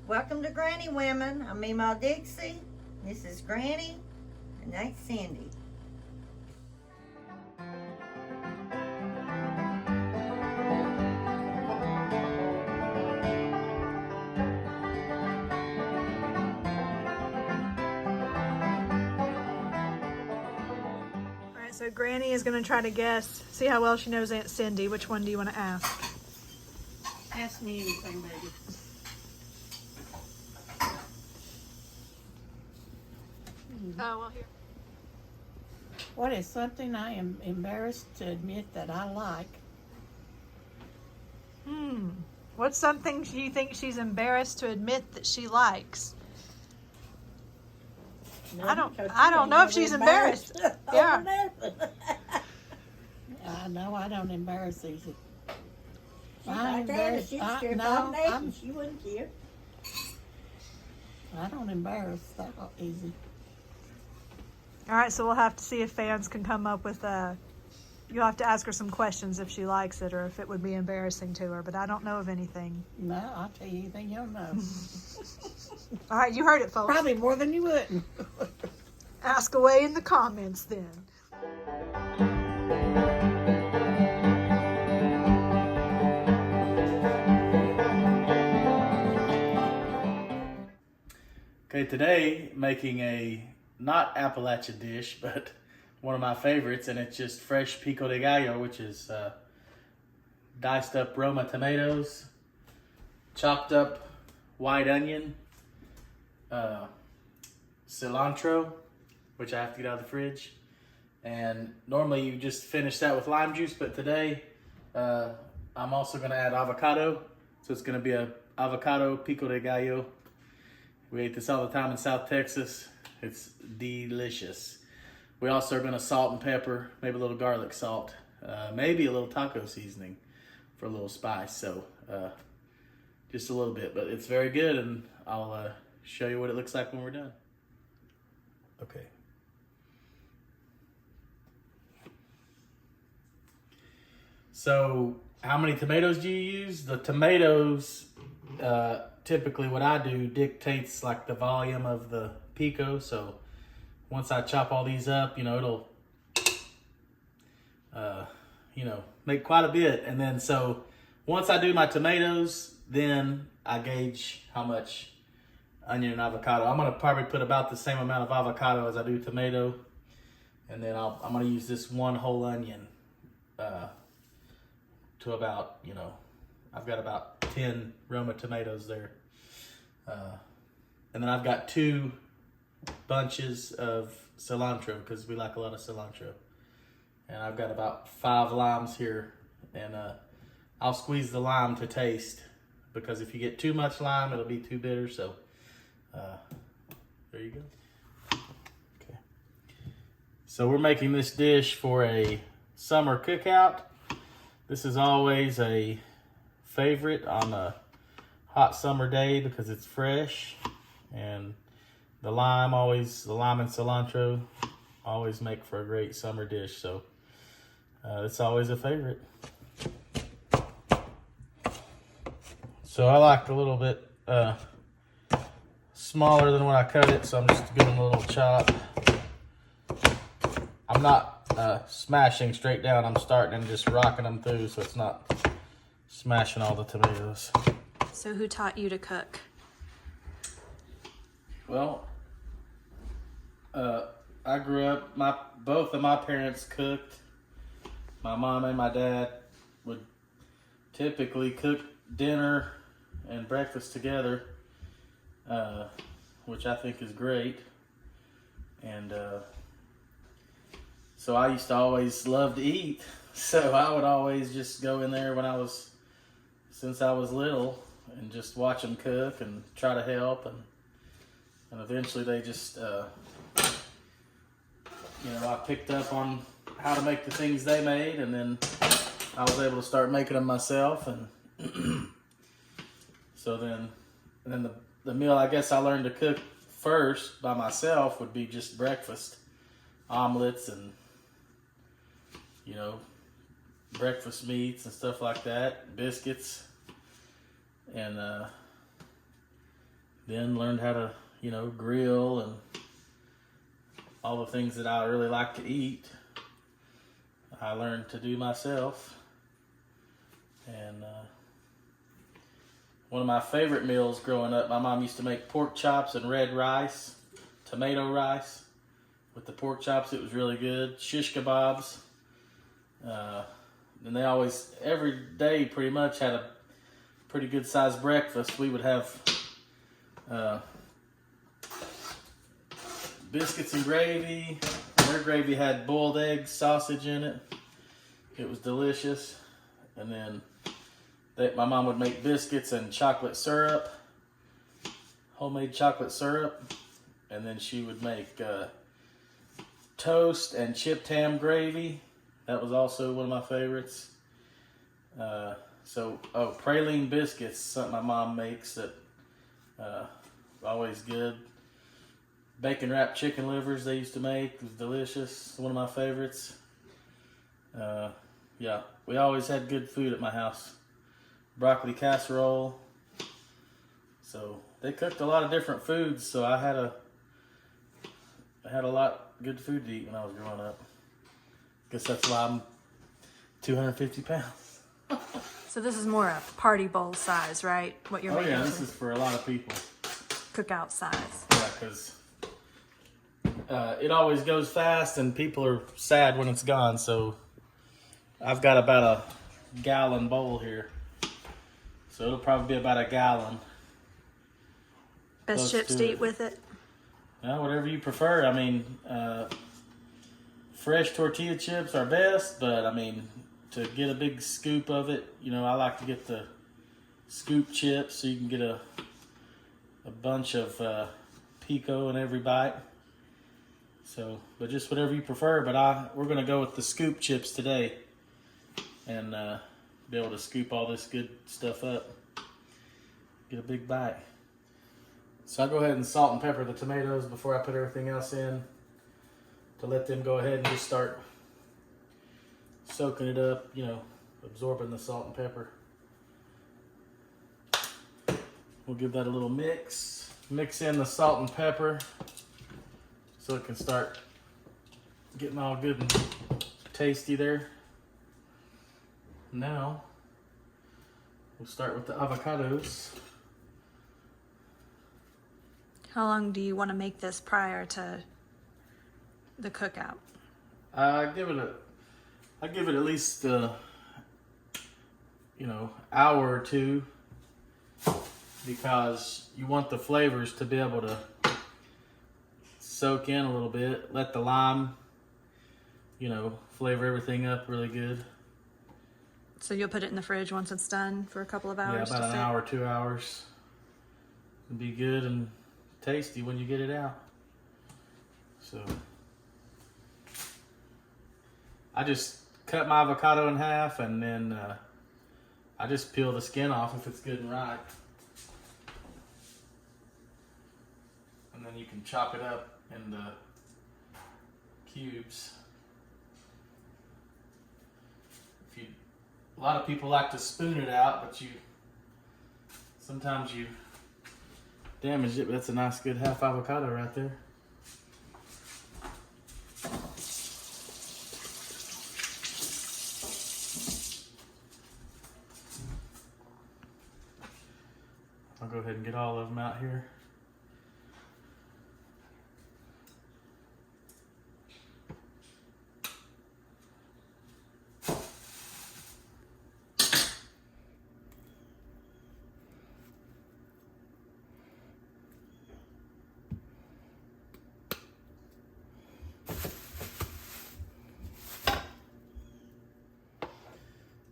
Welcome to Granny Women. I'm Memaw Dixie. This is Granny, and that's Cindy. All right, so Granny is going to try to guess, see how well she knows Aunt Cindy. Which one do you want to ask? Ask me anything, baby. Oh, well, here. What is something I am embarrassed to admit that I like? What's something you think she's embarrassed to admit that she likes? I don't know if she's embarrassed. Yeah. I know I don't embarrass easy. She's like that. If she'd strip no, naked, she wouldn't care. I don't embarrass that easy. All right, so we'll have to see if fans can come up with you'll have to ask her some questions if she likes it or if it would be embarrassing to her, but I don't know of anything. No, I'll tell you anything you'll know. All right, you heard it, folks. Probably more than you wouldn't. Ask away in the comments then. Okay, today making a not Appalachian dish, but one of my favorites, and it's just fresh Pico De Gallo, which is diced up Roma tomatoes, chopped up white onion, cilantro, which I have to get out of the fridge, and normally you just finish that with lime juice, but today I'm also going to add avocado, so it's going to be a avocado Pico De Gallo. We ate this all the time in South Texas. It's delicious. We also are going to salt and pepper, maybe a little garlic salt, maybe a little taco seasoning for a little spice. So just a little bit, but it's very good, and I'll show you what it looks like when we're done. Okay. So how many tomatoes do you use? The tomatoes, typically what I do dictates like the volume of the pico. So once I chop all these up, it'll, make quite a bit. And then so once I do my tomatoes, then I gauge how much onion and avocado. I'm gonna probably put about the same amount of avocado as I do tomato. And then I'm gonna use this one whole onion to about, I've got about 10 Roma tomatoes there. And then I've got 2 bunches of cilantro because we like a lot of cilantro. And I've got about 5 limes here, and I'll squeeze the lime to taste because if you get too much lime, it'll be too bitter. So there you go. Okay. So we're making this dish for a summer cookout. This is always a favorite on a hot summer day because it's fresh, and the lime and cilantro always make for a great summer dish. So it's always a favorite. So I like a little bit smaller than when I cut it, so I'm just giving it a little chop. I'm not smashing straight down. I'm starting and just rocking them through so it's not smashing all the tomatoes. So who taught you to cook? Well, I grew up, both of my parents cooked. My mom and my dad would typically cook dinner and breakfast together, which I think is great. And so I used to always love to eat. So I would always just go in there since I was little, and just watch them cook and try to help. And eventually they just, I picked up on how to make the things they made, and then I was able to start making them myself. And so then the meal I guess I learned to cook first by myself would be just breakfast, omelets and, breakfast meats and stuff like that, biscuits, and then learned how to, grill and all the things that I really like to eat. I learned to do myself. And one of my favorite meals growing up, my mom used to make pork chops and red rice, tomato rice with the pork chops. It was really good. Shish kebabs. And they always, every day pretty much, had a pretty good sized breakfast. We would have biscuits and gravy. Their gravy had boiled eggs, sausage in it. It was delicious. And then my mom would make biscuits and chocolate syrup, homemade chocolate syrup. And then she would make toast and chipped ham gravy. That was also one of my favorites. Praline biscuits, something my mom makes that always good. Bacon wrapped chicken livers they used to make. It was delicious. One of my favorites. We always had good food at my house. Broccoli casserole. So they cooked a lot of different foods, so I had a lot of good food to eat when I was growing up. Guess that's why I'm 250 pounds. So this is more a party bowl size, right? What you're making? Oh yeah, this is for a lot of people. Cookout size. Yeah, because it always goes fast and people are sad when it's gone. So I've got about a gallon bowl here. So it'll probably be about a gallon. Best Close chips to to it. eat with it? Well, whatever you prefer. I mean, fresh tortilla chips are best, but I mean, to get a big scoop of it, I like to get the scoop chips so you can get a bunch of Pico in every bite. So, but just whatever you prefer. But we're gonna go with the scoop chips today, and be able to scoop all this good stuff up, get a big bite. So I'll go ahead and salt and pepper the tomatoes before I put everything else in, to let them go ahead and just start soaking it up, absorbing the salt and pepper. We'll give that a little mix. Mix in the salt and pepper so it can start getting all good and tasty there. Now, we'll start with the avocados. How long do you want to make this prior to the cookout? I give it at least hour or two, because you want the flavors to be able to soak in a little bit. Let the lime, flavor everything up really good. So you'll put it in the fridge once it's done for a couple of hours? Yeah, about an hour, 2 hours. It'll be good and tasty when you get it out. So I just cut my avocado in half, and then I just peel the skin off if it's good and ripe. And then you can chop it up into cubes. A lot of people like to spoon it out, but sometimes you damage it. But that's a nice good half avocado right there. I'll go ahead and get all of them out here.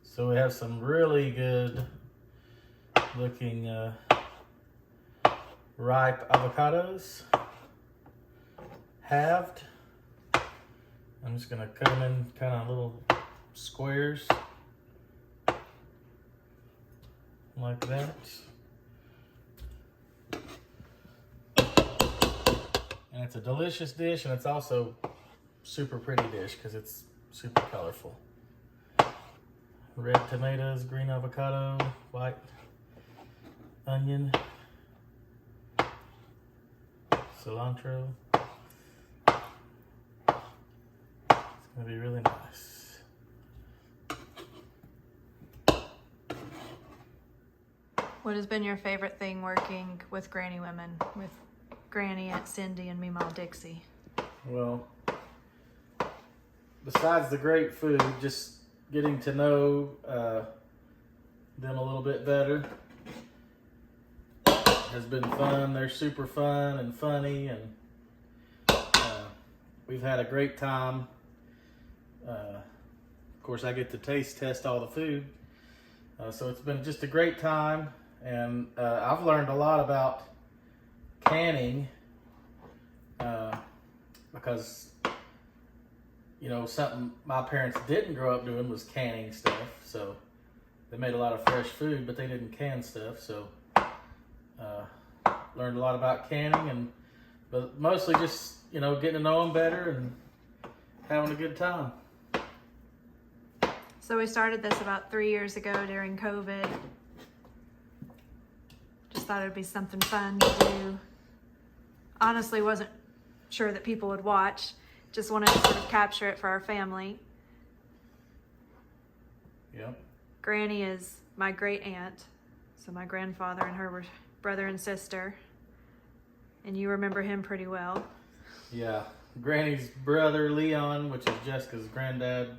So we have some really good looking ripe avocados, halved. I'm just gonna cut them in kind of little squares like that. And it's a delicious dish, and it's also super pretty dish because it's super colorful. Red tomatoes, green avocado, white onion, cilantro. It's gonna be really nice. What has been your favorite thing working with Granny Women, with Granny, Aunt Cindy, and Memaw Dixie? Well, besides the great food, just getting to know them a little bit better has been fun. They're super fun and funny, and we've had a great time. Of course, I get to taste test all the food, so it's been just a great time. And I've learned a lot about canning because, you know, something my parents didn't grow up doing was canning stuff. So they made a lot of fresh food, but they didn't can stuff. So learned a lot about canning, but mostly just, you know, getting to know them better and having a good time. So we started this about 3 years ago during COVID. Just thought it'd be something fun to do. Honestly, wasn't sure that people would watch. Just wanted to sort of capture it for our family. Yep. Granny is my great aunt. So my grandfather and her were brother and sister. And you remember him pretty well. Yeah. Granny's brother, Leon, which is Jessica's granddad,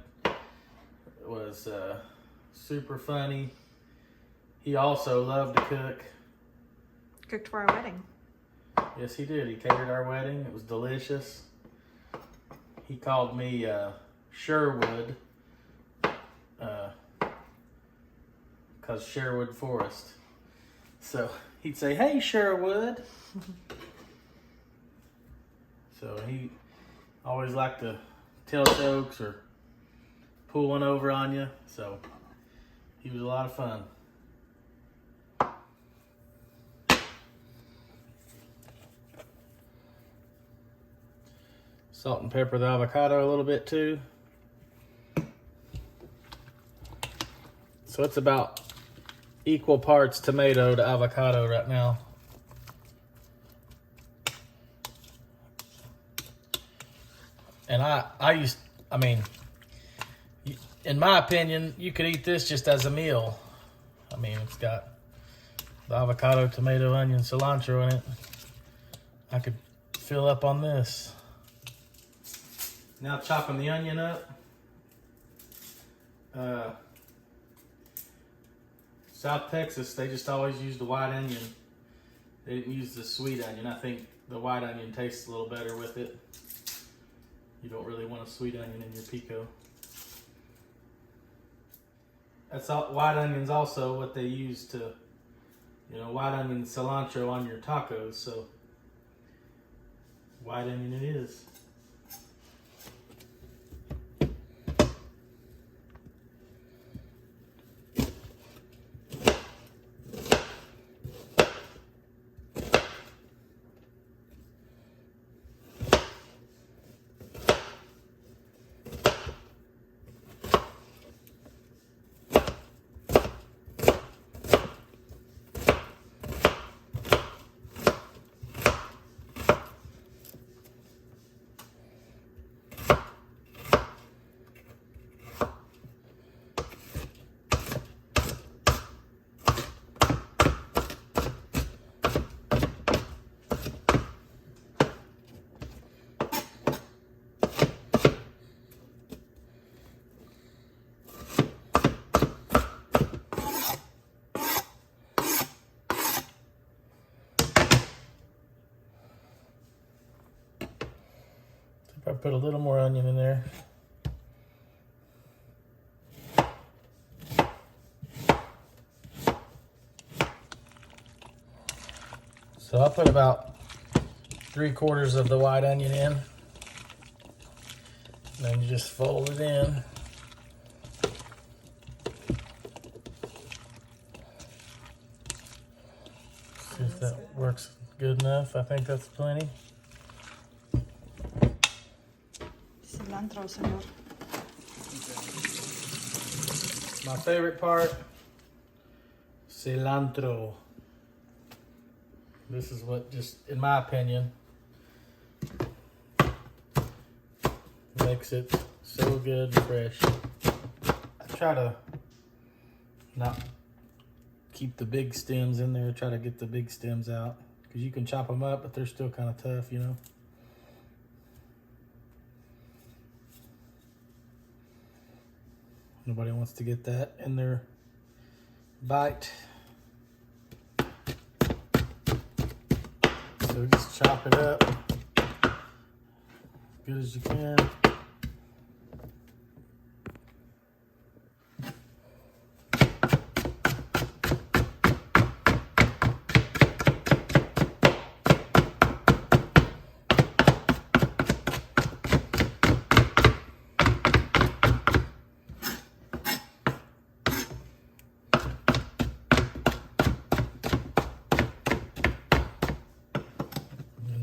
was super funny. He also loved to cook. Cooked for our wedding. Yes, he did. He catered our wedding. It was delicious. He called me Sherwood, because Sherwood Forest. So he'd say, "Hey, Sherwood." So he always liked to tell jokes or pull one over on you. So he was a lot of fun. Salt and pepper the avocado a little bit too. So it's about equal parts tomato to avocado right now. And I mean, in my opinion, you could eat this just as a meal. I mean, it's got the avocado, tomato, onion, cilantro in it. I could fill up on this. Now chopping the onion up. South Texas, they just always use the white onion. They didn't use the sweet onion. I think the white onion tastes a little better with it. You don't really want a sweet onion in your pico. That's all, white onion's also what they use to, you know, white onion cilantro on your tacos. So white onion it is. Probably put a little more onion in there. So I'll put about 3/4 of the white onion in. And then you just fold it in. See if that works good enough. I think that's plenty. Cilantro, señor. My favorite part, cilantro. This is what, just in my opinion, makes it so good and fresh. I try to not keep the big stems in there, try to get the big stems out, because you can chop them up, but they're still kind of tough, you know. Nobody wants to get that in their bite. So just chop it up as good as you can.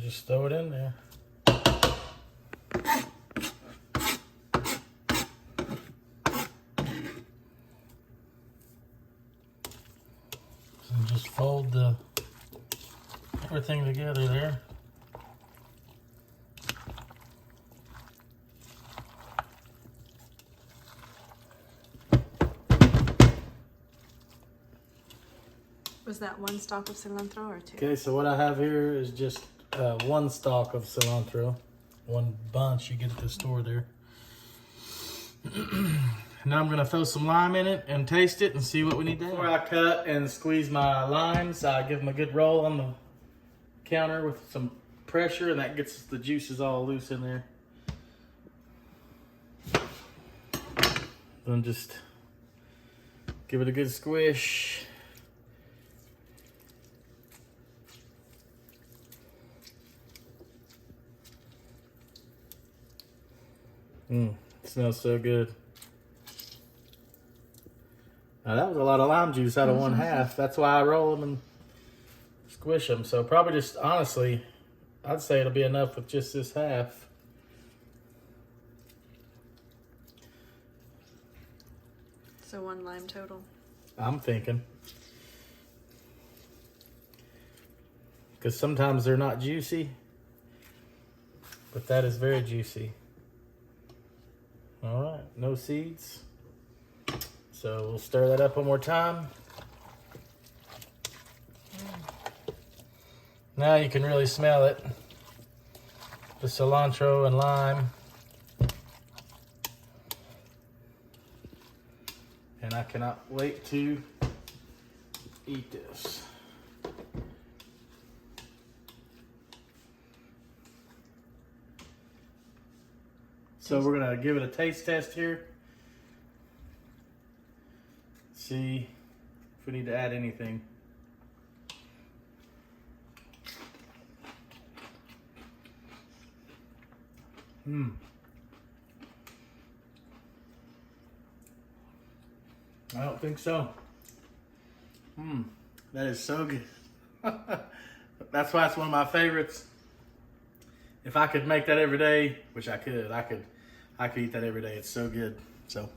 Just throw it in there. And just fold everything together there. Was that one stalk of cilantro or two? Okay, so what I have here is just one stalk of cilantro, one bunch you get at the store there. Now I'm gonna throw some lime in it and taste it and see what we need to add. Before I cut and squeeze my limes, I give them a good roll on the counter with some pressure, and that gets the juices all loose in there. Then just give it a good squish. It smells so good. Now that was a lot of lime juice out of one half. That's why I roll them and squish them. So probably just, honestly, I'd say it'll be enough with just this half. So one lime total. I'm thinking. Because sometimes they're not juicy, but that is very juicy. All right, no seeds. So we'll stir that up one more time. Now you can really smell it. The cilantro and lime. And I cannot wait to eat this. So we're gonna give it a taste test here. See if we need to add anything. I don't think so. That is so good. That's why it's one of my favorites. If I could make that every day, which I could eat that every day. It's so good. So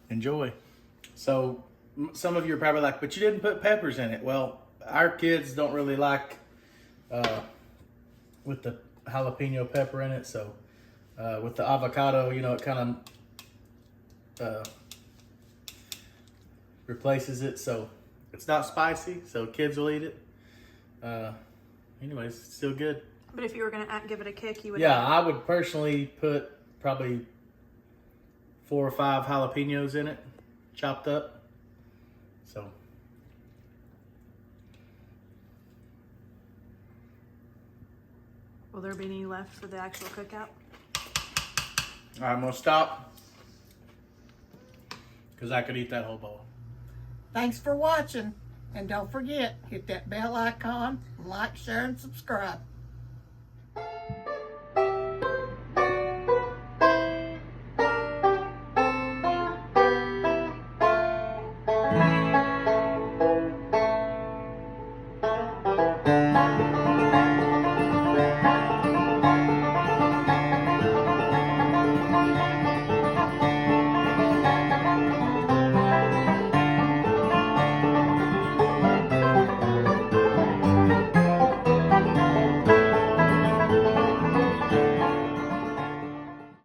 enjoy. So some of you are probably like, but you didn't put peppers in it. Well, our kids don't really like with the jalapeno pepper in it. So with the avocado, you know, it kind of replaces it. So it's not spicy, so kids will eat it. Anyways, it's still good. But if you were gonna give it a kick, you would. Yeah, I would personally put probably 4 or 5 jalapenos in it, chopped up. So. Will there be any left for the actual cookout? I'm gonna stop because I could eat that whole bowl. Thanks for watching. And don't forget, hit that bell icon, like, share, and subscribe.